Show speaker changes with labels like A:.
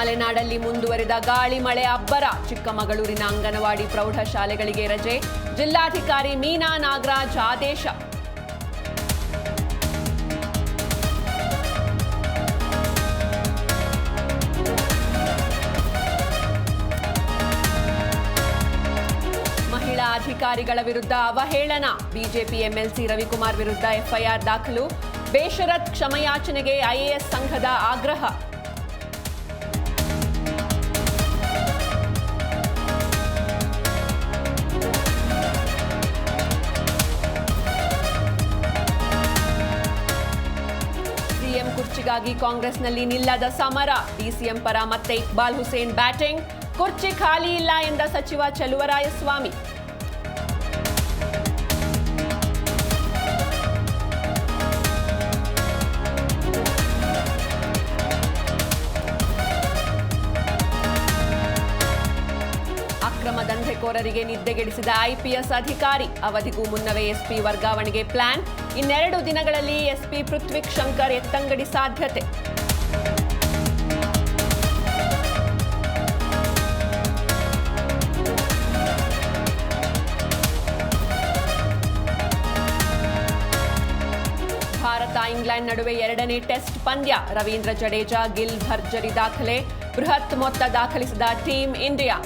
A: ಮಲೆನಾಡಲ್ಲಿ ಮುಂದುವರಿದ ಗಾಳಿ ಮಳೆ ಅಬ್ಬರ. ಚಿಕ್ಕಮಗಳೂರಿನ ಅಂಗನವಾಡಿ ಪ್ರೌಢಶಾಲೆಗಳಿಗೆ ರಜೆ. ಜಿಲ್ಲಾಧಿಕಾರಿ ಮೀನಾ ನಾಗರಾಜ್ ಆದೇಶ. ಮಹಿಳಾ ಅಧಿಕಾರಿಗಳ ವಿರುದ್ಧ ಅವಹೇಳನ. ಬಿಜೆಪಿ ಎಂಎಲ್ಸಿ ರವಿಕುಮಾರ್ ವಿರುದ್ಧ ಎಫ್ಐಆರ್ ದಾಖಲು. ಬೇಷರತ್ ಕ್ಷಮೆಯಾಚನೆಗೆ ಐಎಎಸ್ ಸಂಘದ ಆಗ್ರಹ. ಸಿಎಂ ಕುರ್ಚಿಗಾಗಿ ಕಾಂಗ್ರೆಸ್ನಲ್ಲಿ ನಿಲ್ಲದ ಸಮರ. ಡಿಸಿಎಂ ಪರ ಮತ್ತೆ ಇಕ್ಬಾಲ್ ಹುಸೇನ್ ಬ್ಯಾಟಿಂಗ್. ಕುರ್ಚಿ ಖಾಲಿ ಇಲ್ಲ ಎಂದ ಸಚಿವ ಚಲುವರಾಯಸ್ವಾಮಿ. ಅಕ್ರಮ ದಂಧೆಕೋರರಿಗೆ ನಿದ್ದೆಗೆಡಿಸಿದ ಐಪಿಎಸ್ ಅಧಿಕಾರಿ. ಅವಧಿಗೂ ಮುನ್ನವೇ ಎಸ್ಪಿ ವರ್ಗಾವಣೆಗೆ ಪ್ಲಾನ್. ಇನ್ನೆರಡು ದಿನಗಳಲ್ಲಿ ಎಸ್ಪಿ ಪೃಥ್ವಿಕ್ ಶಂಕರ್ ಎತ್ತಂಗಡಿ ಸಾಧ್ಯತೆ. ಭಾರತ ಇಂಗ್ಲೆಂಡ್ ನಡುವೆ ಎರಡನೇ ಟೆಸ್ಟ್ ಪಂದ್ಯ. ರವೀಂದ್ರ ಜಡೇಜಾ ಗಿಲ್ ಭರ್ಜರಿ ದಾಖಲೆ. ಬೃಹತ್ ಮೊತ್ತ ದಾಖಲಿಸಿದ ಟೀಮ್ ಇಂಡಿಯಾ.